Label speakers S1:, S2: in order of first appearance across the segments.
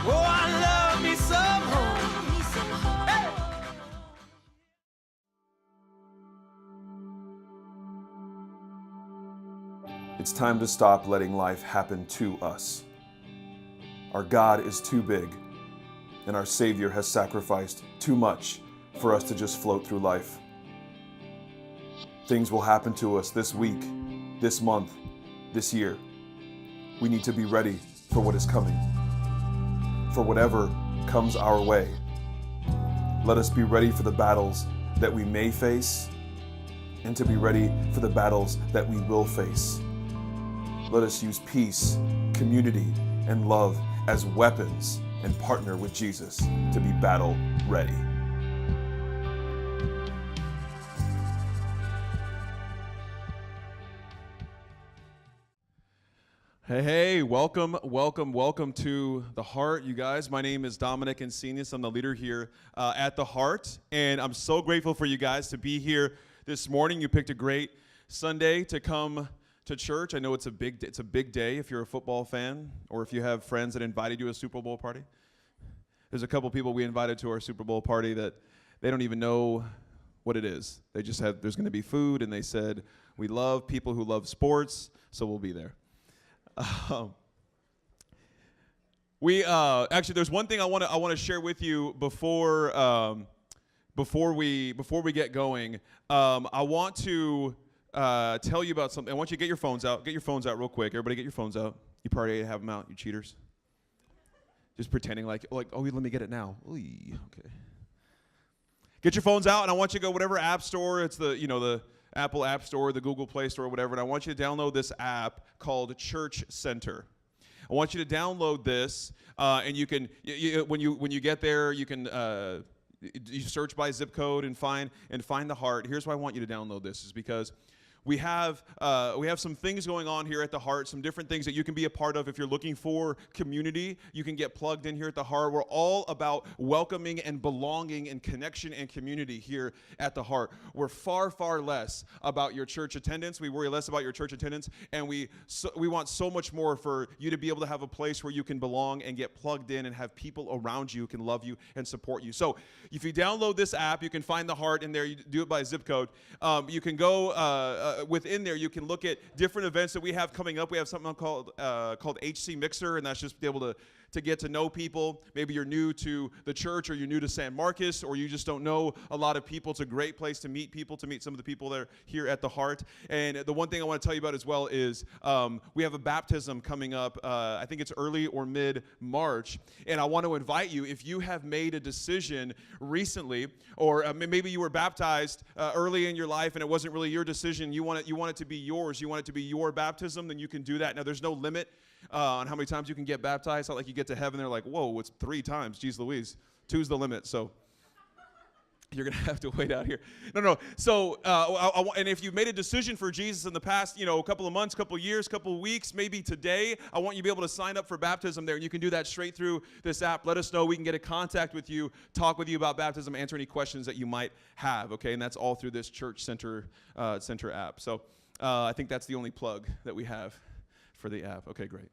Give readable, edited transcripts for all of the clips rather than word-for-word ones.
S1: Oh, I love me some home. Hey.
S2: It's time to stop letting life happen to us. Our God is too big, and our Savior has sacrificed too much for us to just float through life. Things will happen to us this week, this month, this year. We need to be ready for what is coming, for whatever comes our way. Let us be ready for the battles that we may face, and to be ready for the battles that we will face. Let us use peace, community, and love as weapons and partner with Jesus to be battle ready.
S3: Hey, welcome to The Heart, you guys. My name is Dominic Encinius. I'm the leader here at The Heart, and I'm so grateful for you guys to be here this morning. You picked a great Sunday to come to church. I know it's a big day if you're a football fan or if you have friends that invited you to a Super Bowl party. There's a couple people we invited to our Super Bowl party that they don't even know what it is. They just said there's going to be food, and they said, we love people who love sports, so we'll be there. Actually, there's one thing I want to share with you before we get going. I want to tell you about something. I want you to get your phones out. Get your phones out real quick. Everybody, get your phones out. You probably have them out, you cheaters. Just pretending like oh, let me get it now. Oy, okay. Get your phones out, and I want you to go whatever app store. It's the Apple App Store, the Google Play Store, whatever, and I want you to download this app called Church Center. I want you to download this, and you can, when you get there, you can you search by zip code and find The Heart. Here's why I want you to download this, is because we have some things going on here at The Heart, some different things that you can be a part of. If you're looking for community, you can get plugged in here at The Heart. We're all about welcoming and belonging and connection and community here at The Heart. We're far, far less about your church attendance. We worry less about your church attendance, and we want so much more for you to be able to have a place where you can belong and get plugged in and have people around you who can love you and support you. So if you download this app, you can find The Heart in there. You do it by zip code. You can go within there, you can look at different events that we have coming up. We have something called HC Mixer, and that's just be able to get to know people. Maybe you're new to the church, or you're new to San Marcos, or you just don't know a lot of people. It's a great place to meet people, to meet some of the people that are here at The Heart. And the one thing I want to tell you about as well is we have a baptism coming up. I think it's early or mid-March. And I want to invite you, if you have made a decision recently, or maybe you were baptized early in your life and it wasn't really your decision, you want it to be yours, you want it to be your baptism, then you can do that. Now, there's no limit on how many times you can get baptized. It's not like you get to heaven, they're like, whoa, it's 3 times. Jeez Louise. 2's the limit, so you're going to have to wait out here. No. So, and if you've made a decision for Jesus in the past, a couple of months, couple of years, couple of weeks, maybe today, I want you to be able to sign up for baptism there. And you can do that straight through this app. Let us know. We can get in contact with you, talk with you about baptism, answer any questions that you might have, okay? And that's all through this Church Center app. So I think that's the only plug that we have for the app. Okay, great.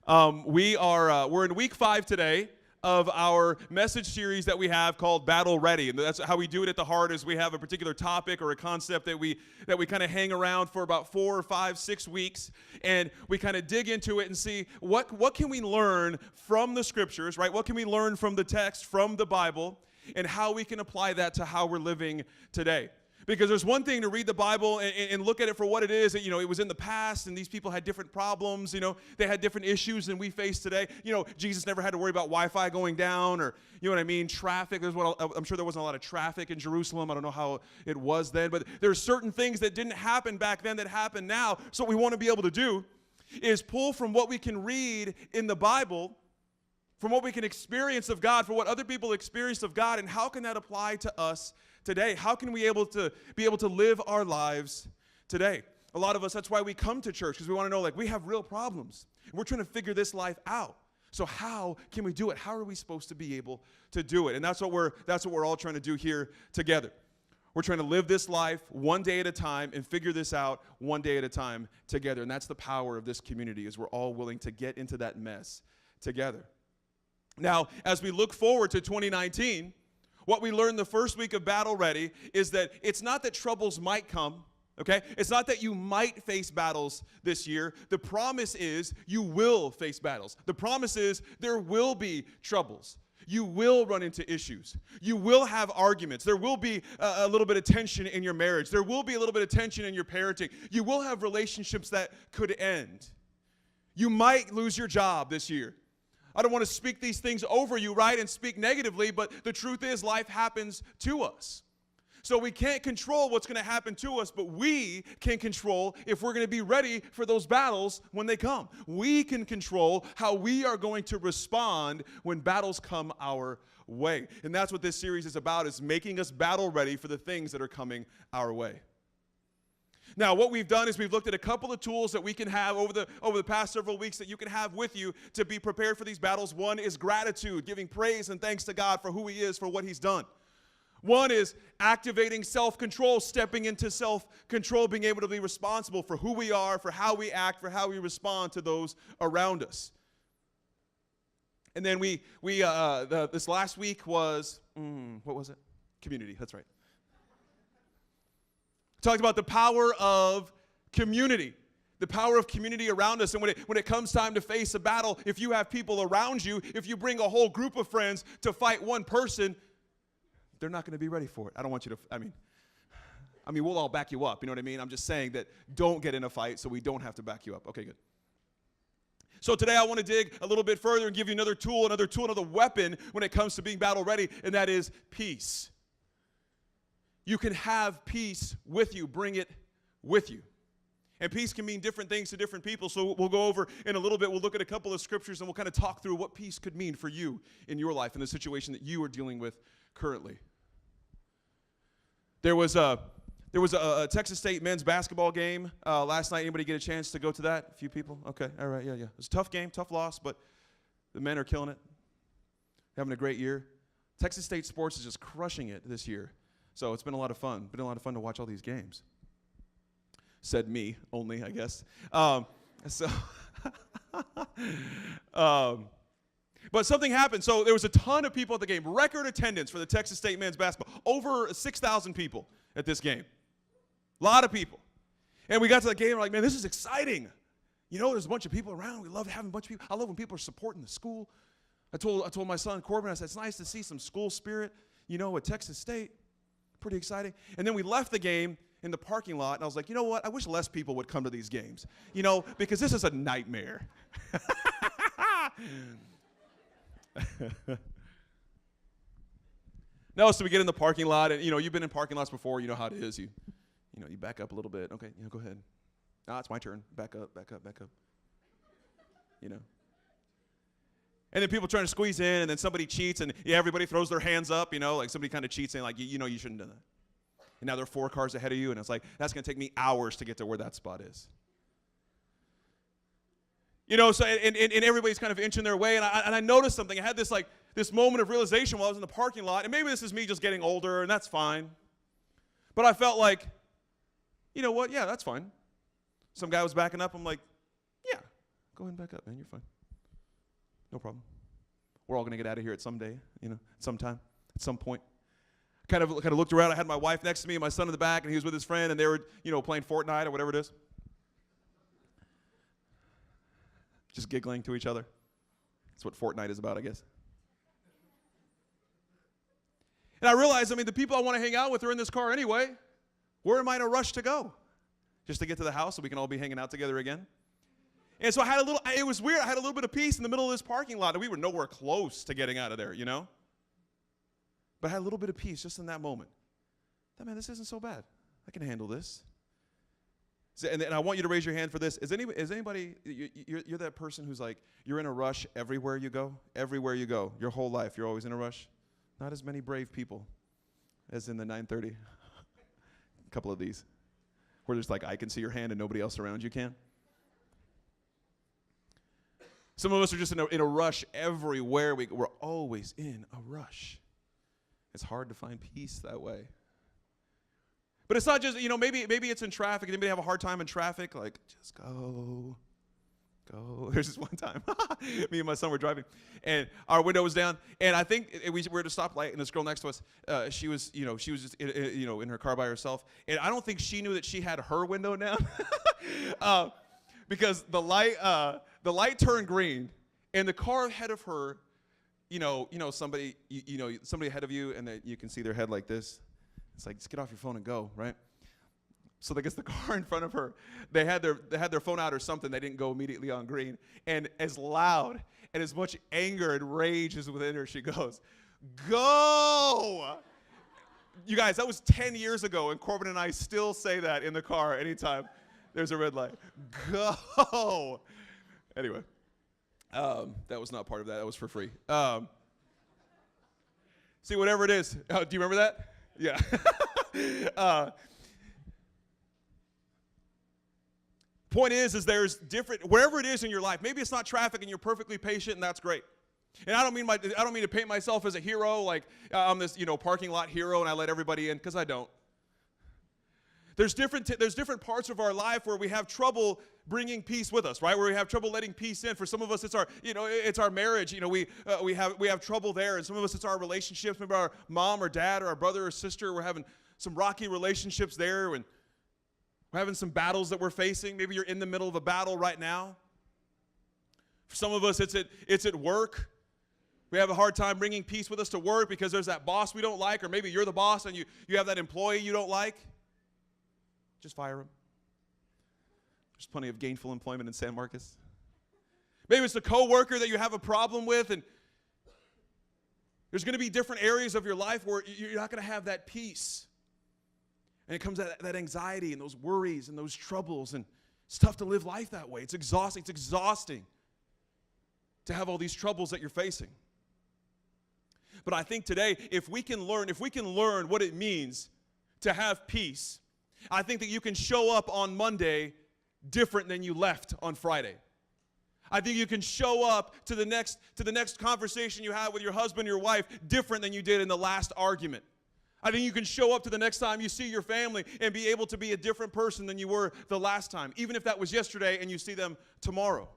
S3: We're in week 5 today of our message series that we have called Battle Ready. And that's how we do it at The Heart, is we have a particular topic or a concept that we kind of hang around for about 4 or 5, 6 weeks, and we kind of dig into it and see what can we learn from the scriptures, right? What can we learn from the text, from the Bible, and how we can apply that to how we're living today. Because there's one thing to read the Bible and look at it for what it is. That, it was in the past, and these people had different problems. They had different issues than we face today. Jesus never had to worry about Wi-Fi going down, or, traffic. I'm sure there wasn't a lot of traffic in Jerusalem. I don't know how it was then. But there's certain things that didn't happen back then that happen now. So what we want to be able to do is pull from what we can read in the Bible, from what we can experience of God, for what other people experienced of God, and how can that apply to us today? How can we be able to live our lives today? A lot of us, that's why we come to church, because we want to know, we have real problems. And we're trying to figure this life out. So how can we do it? How are we supposed to be able to do it? And that's what we're all trying to do here together. We're trying to live this life one day at a time and figure this out one day at a time together. And that's the power of this community, is we're all willing to get into that mess together. Now, as we look forward to 2019, what we learned the first week of Battle Ready is that it's not that troubles might come, okay? It's not that you might face battles this year. The promise is you will face battles. The promise is there will be troubles. You will run into issues. You will have arguments. There will be a little bit of tension in your marriage. There will be a little bit of tension in your parenting. You will have relationships that could end. You might lose your job this year. I don't want to speak these things over you, right, and speak negatively, but the truth is life happens to us. So we can't control what's going to happen to us, but we can control if we're going to be ready for those battles when they come. We can control how we are going to respond when battles come our way. And that's what this series is about, is making us battle ready for the things that are coming our way. Now, what we've done is we've looked at a couple of tools that we can have over the past several weeks that you can have with you to be prepared for these battles. One is gratitude, giving praise and thanks to God for who He is, for what He's done. One is activating self-control, stepping into self-control, being able to be responsible for who we are, for how we act, for how we respond to those around us. And then this last week was, what was it? Community, that's right. Talked about the power of community, the power of community around us. And when it comes time to face a battle, if you have people around you, if you bring a whole group of friends to fight one person, they're not going to be ready for it. I don't want you to, I mean, we'll all back you up, you know what I mean? I'm just saying that don't get in a fight so we don't have to back you up. Okay, good. So today I want to dig a little bit further and give you another tool, another weapon when it comes to being battle ready, and that is peace. You can have peace with you. Bring it with you. And peace can mean different things to different people. So we'll go over in a little bit. We'll look at a couple of scriptures and we'll kind of talk through what peace could mean for you in your life, in the situation that you are dealing with currently. There was a Texas State men's basketball game last night. Anybody get a chance to go to that? A few people? Okay, all right, yeah. It was a tough game, tough loss, but the men are killing it, having a great year. Texas State sports is just crushing it this year. So it's been a lot of fun. Been a lot of fun to watch all these games. Said me only, I guess. But something happened. So there was a ton of people at the game. Record attendance for the Texas State men's basketball. Over 6,000 people at this game. A lot of people. And we got to the game, we're like, man, this is exciting. You know, there's a bunch of people around. We love having a bunch of people. I love when people are supporting the school. I told my son Corbin, I said, it's nice to see some school spirit, you know, at Texas State. Pretty exciting. And then we left the game in the parking lot, and I was like, you know what? I wish less people would come to these games, you know, because this is a nightmare. No, so we get in the parking lot, and, you know, you've been in parking lots before. You know how it is. You back up a little bit. Okay, go ahead. It's my turn. Back up. You know. And then people trying to squeeze in, and then somebody cheats, and everybody throws their hands up, you know, like somebody kind of cheats, saying, like, you know, you shouldn't do that. And now they're 4 cars ahead of you, and it's like, that's going to take me hours to get to where that spot is. You know, so, and everybody's kind of inching their way, and I noticed something. I had this moment of realization while I was in the parking lot, and maybe this is me just getting older, and that's fine. But I felt like, you know what, yeah, that's fine. Some guy was backing up. I'm like, yeah, go ahead and back up, man, you're fine. No problem. We're all going to get out of here at some day, you know, sometime, at some point. Kind of looked around. I had my wife next to me and my son in the back, and he was with his friend, and they were, you know, playing Fortnite or whatever it is. Just giggling to each other. That's what Fortnite is about, I guess. And I realized, the people I want to hang out with are in this car anyway. Where am I in a rush to go? Just to get to the house so we can all be hanging out together again? And so it was weird. I had a little bit of peace in the middle of this parking lot, and we were nowhere close to getting out of there, you know? But I had a little bit of peace just in that moment. Man, this isn't so bad. I can handle this. And I want you to raise your hand for this. Is anybody, you're that person who's like, you're in a rush everywhere you go? Everywhere you go. Your whole life, you're always in a rush? Not as many brave people as in the 9:30. A couple of these. Where there's like, I can see your hand and nobody else around you can. Some of us are just in a rush everywhere. We're always in a rush. It's hard to find peace that way. But it's not just, maybe it's in traffic. Anybody have a hard time in traffic? Like, just go. go. There's this one time, me and my son were driving, and our window was down, and I think we were at a stoplight, and this girl next to us, she was just in her car by herself, and I don't think she knew that she had her window down, because the light turned green, and the car ahead of her, somebody ahead of you, and that you can see their head like this. It's like, just get off your phone and go, right? So I guess the car in front of her, they had their phone out or something. They didn't go immediately on green. And as loud and as much anger and rage as within her, she goes, "Go!" You guys, that was 10 years ago, and Corbin and I still say that in the car anytime there's a red light. Go! Anyway, that was not part of that. That was for free. See, whatever it is. Do you remember that? Yeah. Point is there's different, wherever it is in your life, maybe it's not traffic and you're perfectly patient and that's great. And I don't mean to paint myself as a hero, like I'm this, parking lot hero and I let everybody in, because I don't. There's different parts of our life where we have trouble bringing peace with us, right? Where we have trouble letting peace in. For some of us, it's our marriage. We have trouble there, and some of us it's our relationships. Maybe our mom or dad or our brother or sister. We're having some rocky relationships there, and we're having some battles that we're facing. Maybe you're in the middle of a battle right now. For some of us, it's at work. We have a hard time bringing peace with us to work because there's that boss we don't like, or maybe you're the boss and you have that employee you don't like. Just fire him. There's plenty of gainful employment in San Marcos. Maybe it's the coworker that you have a problem with, and there's going to be different areas of your life where you're not going to have that peace. And it comes that anxiety and those worries and those troubles, and it's tough to live life that way. It's exhausting. It's exhausting to have all these troubles that you're facing. But I think today, if we can learn what it means to have peace, I think that you can show up on Monday different than you left on Friday. I think you can show up to the next conversation you have with your husband or your wife different than you did in the last argument. I think you can show up to the next time you see your family and be able to be a different person than you were the last time, even if that was yesterday and you see them tomorrow.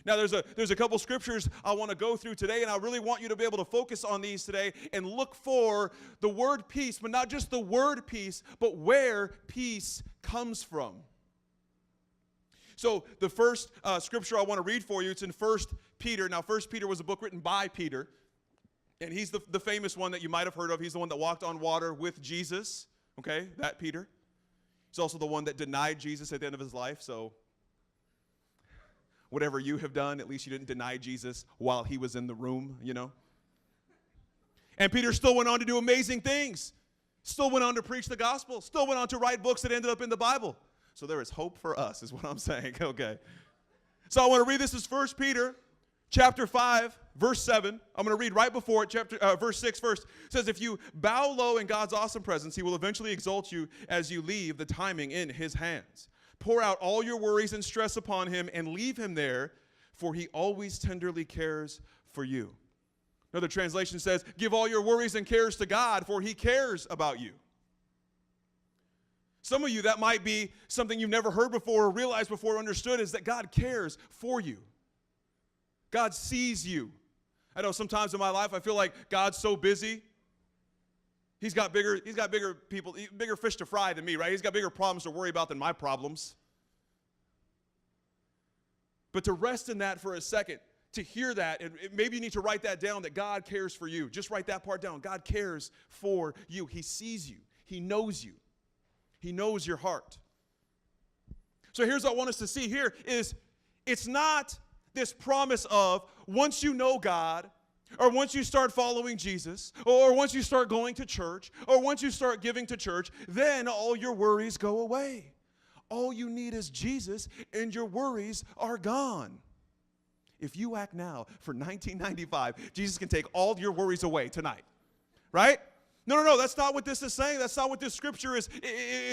S3: Now, there's a couple scriptures I want to go through today, and I really want you to be able to focus on these today and look for the word peace, but not just the word peace, but where peace comes from. So the first scripture I want to read for you, it's in 1 Peter. Now, 1 Peter was a book written by Peter, and he's the famous one that you might have heard of. He's the one that walked on water with Jesus, okay, that Peter. He's also the one that denied Jesus at the end of his life, so whatever you have done, at least you didn't deny Jesus while he was in the room, And Peter still went on to do amazing things. Still went on to preach the gospel. Still went on to write books that ended up in the Bible. So there is hope for us, is what I'm saying. Okay. So I want to read this as 1 Peter chapter 5, verse 7. I'm going to read right before it, verse 6 first. It says, if you bow low in God's awesome presence, he will eventually exalt you as you leave the timing in his hands. Pour out all your worries and stress upon him and leave him there, for he always tenderly cares for you. Another translation says, give all your worries and cares to God, for he cares about you. Some of you, that might be something you've never heard before or realized before or understood, is that God cares for you. God sees you. I know sometimes in my life I feel like God's so busy. He's got bigger fish to fry than me, right? He's got bigger problems to worry about than my problems. But to rest in that for a second, to hear that, and maybe you need to write that down, that God cares for you. Just write that part down. God cares for you. He sees you. He knows you. He knows your heart. So here's what I want us to see here is it's not this promise of once you know God, or once you start following Jesus, or once you start going to church, or once you start giving to church, then all your worries go away. All you need is Jesus, and your worries are gone. If you act now for $19.95, Jesus can take all your worries away tonight, right? No, that's not what this is saying. That's not what this scripture is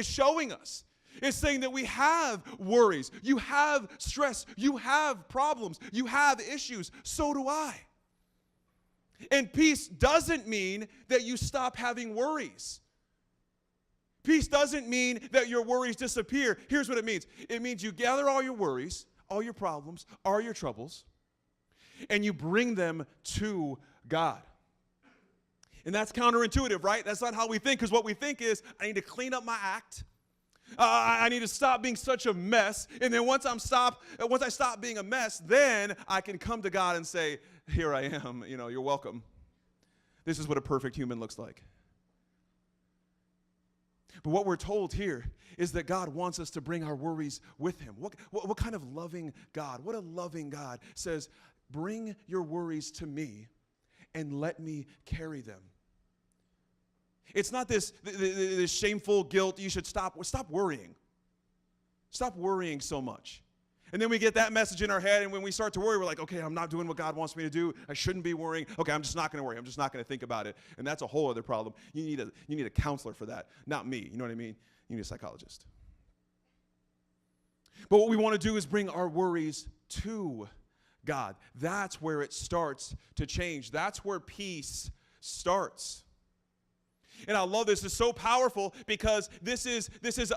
S3: showing us. It's saying that we have worries. You have stress. You have problems. You have issues. So do I. And peace doesn't mean that you stop having worries. Peace doesn't mean that your worries disappear. Here's what it means. It means you gather all your worries, all your problems, all your troubles, and you bring them to God. And that's counterintuitive, right? That's not how we think, because what we think is, I need to clean up my act. I need to stop being such a mess. And then once I stop being a mess, then I can come to God and say, here I am, you're welcome. This is what a perfect human looks like. But what we're told here is that God wants us to bring our worries with him. What kind of loving God? What a loving God says, bring your worries to me and let me carry them. It's not this shameful guilt. You should stop worrying. Stop worrying so much. And then we get that message in our head, and when we start to worry, we're like, okay, I'm not doing what God wants me to do. I shouldn't be worrying. Okay, I'm just not going to worry. I'm just not going to think about it. And that's a whole other problem. You need a counselor for that, not me. You know what I mean? You need a psychologist. But what we want to do is bring our worries to God. That's where it starts to change. That's where peace starts. And I love this. It's so powerful because this is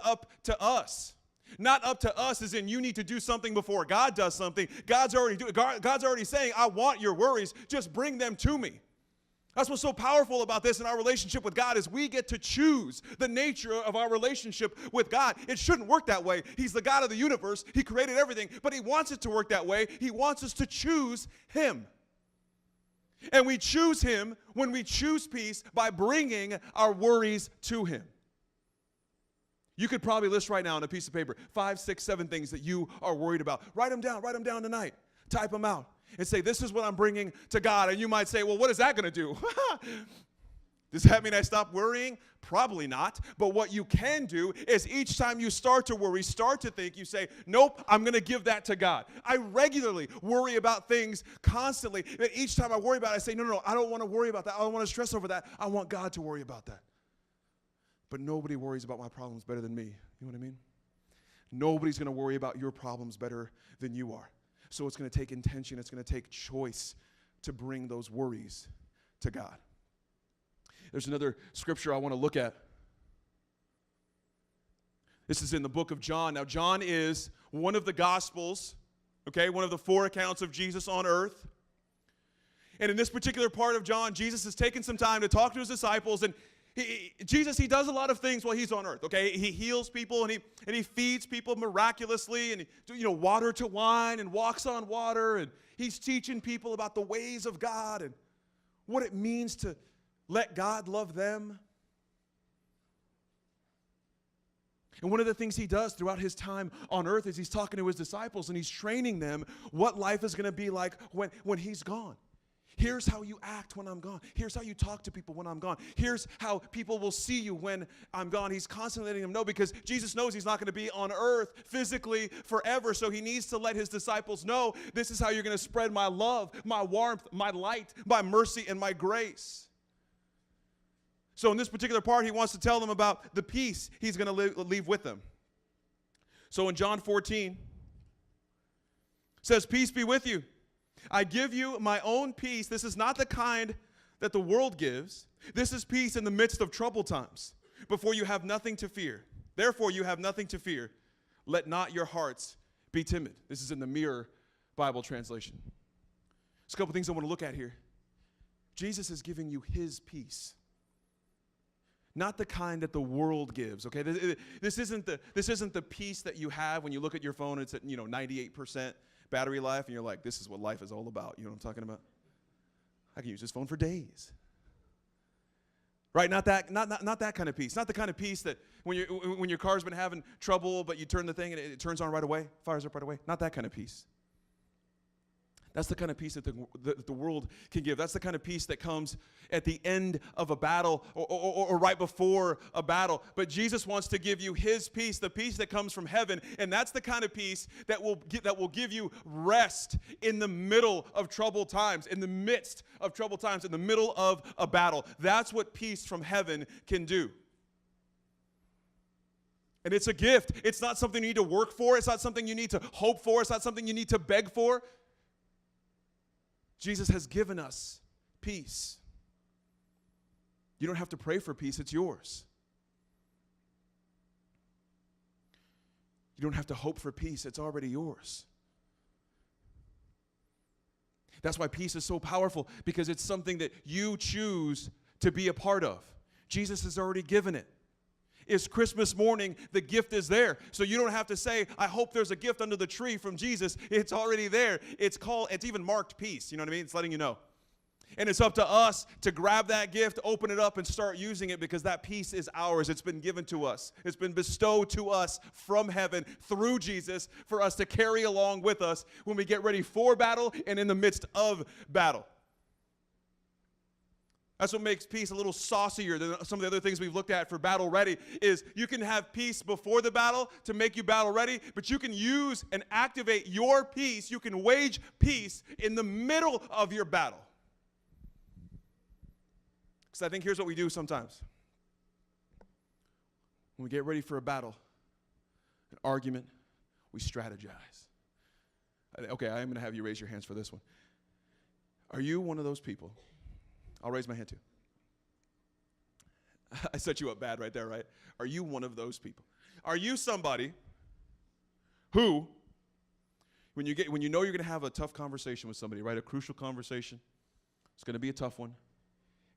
S3: up to us. Not up to us as in you need to do something before God does something. God's already saying, I want your worries. Just bring them to me. That's what's so powerful about this in our relationship with God is we get to choose the nature of our relationship with God. It shouldn't work that way. He's the God of the universe. He created everything, but he wants it to work that way. He wants us to choose him. And we choose him when we choose peace by bringing our worries to him. You could probably list right now on a piece of paper 5, 6, 7 things that you are worried about. Write them down tonight. Type them out and say, this is what I'm bringing to God. And you might say, well, what is that going to do? Does that mean I stop worrying? Probably not. But what you can do is each time you start to worry, start to think, you say, nope, I'm going to give that to God. I regularly worry about things constantly. And each time I worry about it, I say, no, I don't want to worry about that. I don't want to stress over that. I want God to worry about that. But nobody worries about my problems better than me. You know what I mean? Nobody's going to worry about your problems better than you are. So it's going to take intention. It's going to take choice to bring those worries to God. There's another scripture I want to look at. This is in the book of John. Now, John is one of the Gospels, okay, one of the 4 accounts of Jesus on earth. And in this particular part of John, Jesus has taken some time to talk to his disciples, and Jesus does a lot of things while he's on earth, okay? He heals people, and he feeds people miraculously, and water to wine, and walks on water, and he's teaching people about the ways of God and what it means to let God love them. And one of the things he does throughout his time on earth is he's talking to his disciples, and he's training them what life is going to be like when he's gone. Here's how you act when I'm gone. Here's how you talk to people when I'm gone. Here's how people will see you when I'm gone. He's constantly letting them know because Jesus knows he's not going to be on earth physically forever. So he needs to let his disciples know this is how you're going to spread my love, my warmth, my light, my mercy, and my grace. So in this particular part, he wants to tell them about the peace he's going to leave with them. So in John 14, it says, peace be with you. I give you my own peace. This is not the kind that the world gives. This is peace in the midst of troubled times. Before you have nothing to fear. Therefore you have nothing to fear. Let not your hearts be timid. This is in the Mirror Bible translation. There's a couple things I want to look at here. Jesus is giving you his peace. Not the kind that the world gives, okay? This isn't the peace that you have when you look at your phone and it's at 98% battery life, and you're like, this is what life is all about. You know what I'm talking about? I can use this phone for days. Right? Not that kind of peace. Not the kind of peace that when your car's been having trouble, but you turn the thing and it turns on right away, fires up right away. Not that kind of peace. That's the kind of peace that the world can give. That's the kind of peace that comes at the end of a battle or right before a battle. But Jesus wants to give you his peace, the peace that comes from heaven. And that's the kind of peace that will give you rest in the middle of troubled times, in the midst of troubled times, in the middle of a battle. That's what peace from heaven can do. And it's a gift. It's not something you need to work for. It's not something you need to hope for. It's not something you need to beg for. Jesus has given us peace. You don't have to pray for peace, it's yours. You don't have to hope for peace, it's already yours. That's why peace is so powerful, because it's something that you choose to be a part of. Jesus has already given it. It's Christmas morning, the gift is there. So you don't have to say, I hope there's a gift under the tree from Jesus. It's already there. It's even marked peace. You know what I mean? It's letting you know. And it's up to us to grab that gift, open it up, and start using it, because that peace is ours. It's been given to us. It's been bestowed to us from heaven through Jesus for us to carry along with us when we get ready for battle and in the midst of battle. That's what makes peace a little saucier than some of the other things we've looked at for battle ready. Is you can have peace before the battle to make you battle ready, but you can use and activate your peace. You can wage peace in the middle of your battle. Because I think here's what we do sometimes. When we get ready for a battle, an argument, we strategize. Okay, I am going to have you raise your hands for this one. Are you one of those people? I'll raise my hand too. I set you up bad right there, right? Are you one of those people? Are you somebody who, when you know you're going to have a tough conversation with somebody, right? A crucial conversation, it's going to be a tough one,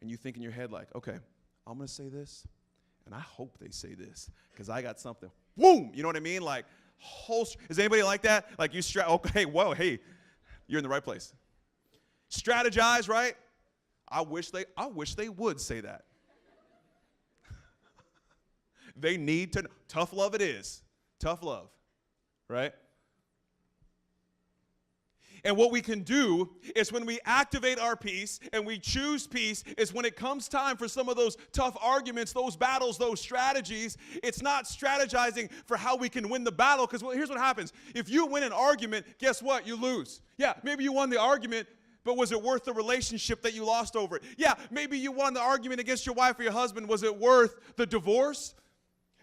S3: and you think in your head like, okay, I'm going to say this, and I hope they say this, because I got something. Boom! You know what I mean? Like, is anybody like that? Like you okay, whoa, hey, you're in the right place. Strategize, right? I wish they would say that. They need to. Tough love it is. Tough love, right? And what we can do is when we activate our peace and we choose peace is when it comes time for some of those tough arguments, those battles, those strategies, it's not strategizing for how we can win the battle, because here's what happens. If you win an argument, guess what? You lose. Yeah, maybe you won the argument, but was it worth the relationship that you lost over it? Yeah, maybe you won the argument against your wife or your husband. Was it worth the divorce?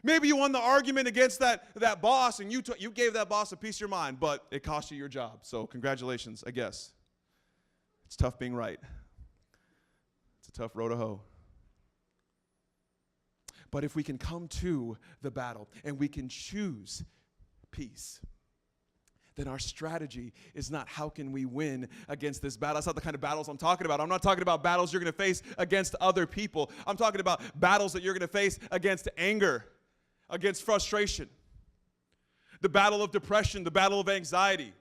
S3: Maybe you won the argument against that boss, and you gave that boss a piece of your mind, but it cost you your job. So congratulations, I guess. It's tough being right. It's a tough row to hoe. But if we can come to the battle and we can choose peace, then our strategy is not how can we win against this battle. That's not the kind of battles I'm talking about. I'm not talking about battles you're going to face against other people. I'm talking about battles that you're going to face against anger, against frustration, the battle of depression, the battle of anxiety,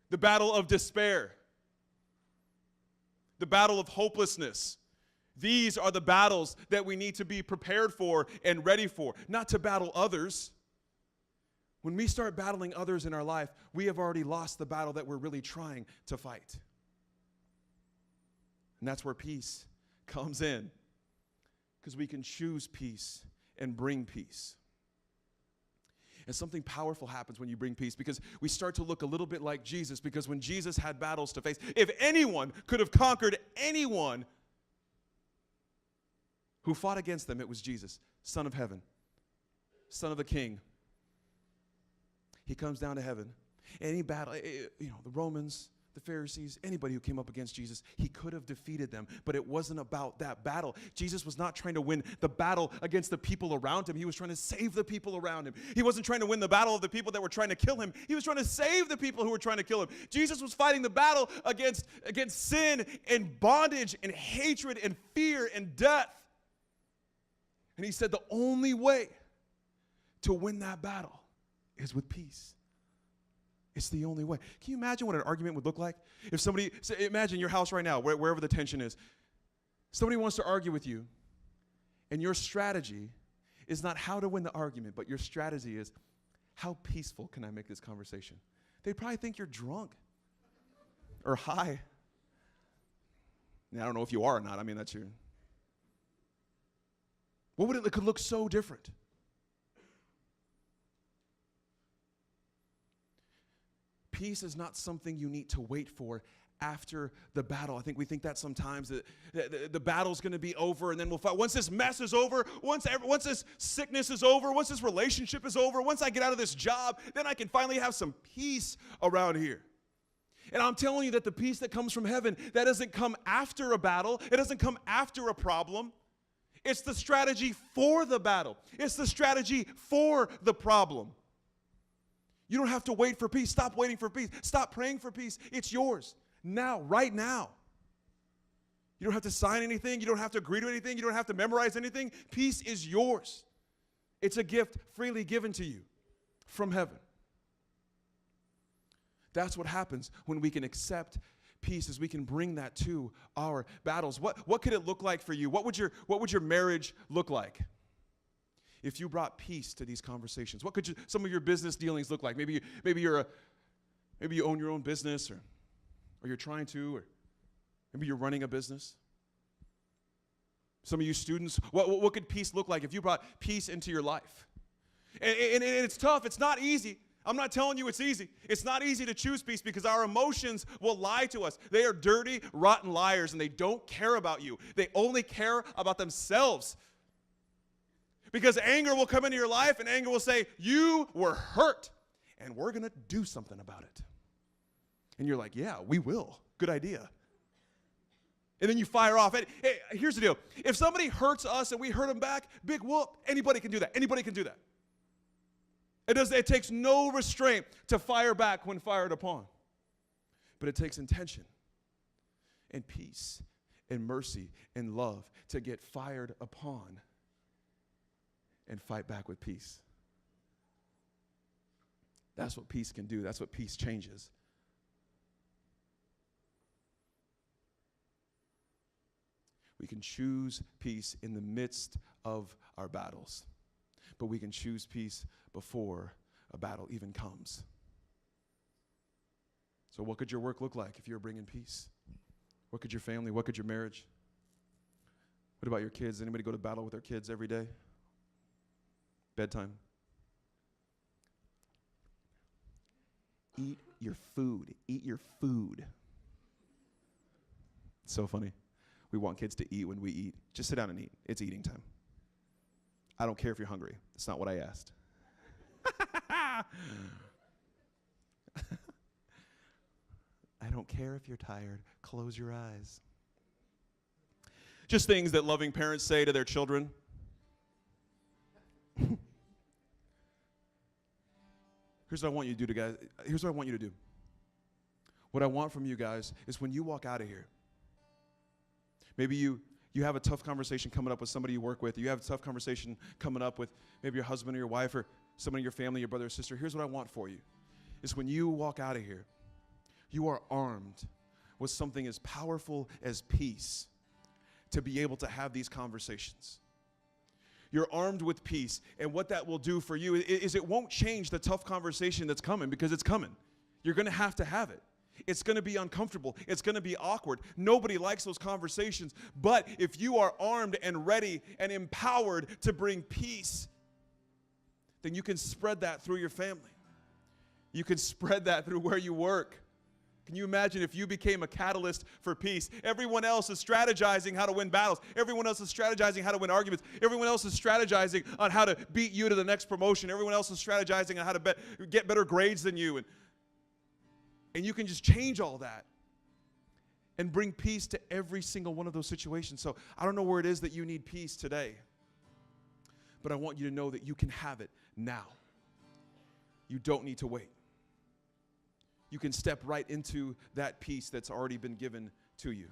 S3: the battle of despair, the battle of hopelessness. These are the battles that we need to be prepared for and ready for, not to battle others. When we start battling others in our life, we have already lost the battle that we're really trying to fight. And that's where peace comes in, because we can choose peace and bring peace. And something powerful happens when you bring peace, because we start to look a little bit like Jesus, because when Jesus had battles to face, if anyone could have conquered anyone who fought against them, it was Jesus, Son of Heaven, Son of the King. He comes down to heaven. Any battle, the Romans, the Pharisees, anybody who came up against Jesus, he could have defeated them, but it wasn't about that battle. Jesus was not trying to win the battle against the people around him. He was trying to save the people around him. He wasn't trying to win the battle of the people that were trying to kill him. He was trying to save the people who were trying to kill him. Jesus was fighting the battle against sin and bondage and hatred and fear and death. And he said the only way to win that battle is with peace. It's the only way. Can you imagine what an argument would look like? If somebody, imagine your house right now, wherever the tension is. Somebody wants to argue with you, and your strategy is not how to win the argument, but your strategy is, how peaceful can I make this conversation? They probably think you're drunk or high. Now, I don't know if you are or not. I mean, that's your... It could look so different. Peace is not something you need to wait for after the battle. I think we think that sometimes the battle's going to be over and then we'll fight. Once this mess is over, once this sickness is over, once this relationship is over, once I get out of this job, then I can finally have some peace around here. And I'm telling you that the peace that comes from heaven, that doesn't come after a battle. It doesn't come after a problem. It's the strategy for the battle. It's the strategy for the problem. You don't have to wait for peace. Stop waiting for peace. Stop praying for peace. It's yours now, right now. You don't have to sign anything. You don't have to agree to anything. You don't have to memorize anything. Peace is yours. It's a gift freely given to you from heaven. That's what happens when we can accept peace, is we can bring that to our battles. What could it look like for you? What would your marriage look like if you brought peace to these conversations? What could some of your business dealings look like? Maybe you own your own business, or you're trying to, or maybe you're running a business. Some of you students, what could peace look like if you brought peace into your life? And it's tough. It's not easy. I'm not telling you it's easy. It's not easy to choose peace because our emotions will lie to us. They are dirty, rotten liars, and they don't care about you. They only care about themselves. Because anger will come into your life, and anger will say, you were hurt, and we're going to do something about it. And you're like, yeah, we will. Good idea. And then you fire off. Hey, here's the deal. If somebody hurts us and we hurt them back, big whoop. Anybody can do that. Anybody can do that. It takes no restraint to fire back when fired upon. But it takes intention and peace and mercy and love to get fired upon and fight back with peace. That's what peace can do. That's what peace changes. We can choose peace in the midst of our battles, but we can choose peace before a battle even comes. So what could your work look like if you were bringing peace? What could your family, what could your marriage? What about your kids? Anybody go to battle with their kids every day? Bedtime. Eat your food. Eat your food. It's so funny. We want kids to eat when we eat. Just sit down and eat. It's eating time. I don't care if you're hungry. That's not what I asked. I don't care if you're tired. Close your eyes. Just things that loving parents say to their children. Here's what I want you to do, guys. Here's what I want you to do. What I want from you guys is when you walk out of here, maybe you have a tough conversation coming up with somebody you work with. You have a tough conversation coming up with maybe your husband or your wife or someone in your family, your brother or sister. Here's what I want for you, is when you walk out of here, you are armed with something as powerful as peace to be able to have these conversations. You're armed with peace, and what that will do for you is it won't change the tough conversation that's coming, because it's coming. You're going to have it. It's going to be uncomfortable. It's going to be awkward. Nobody likes those conversations. But if you are armed and ready and empowered to bring peace, then you can spread that through your family. You can spread that through where you work. Can you imagine if you became a catalyst for peace? Everyone else is strategizing how to win battles. Everyone else is strategizing how to win arguments. Everyone else is strategizing on how to beat you to the next promotion. Everyone else is strategizing on how to get better grades than you. And you can just change all that and bring peace to every single one of those situations. So I don't know where it is that you need peace today, but I want you to know that you can have it now. You don't need to wait. You can step right into that peace that's already been given to you.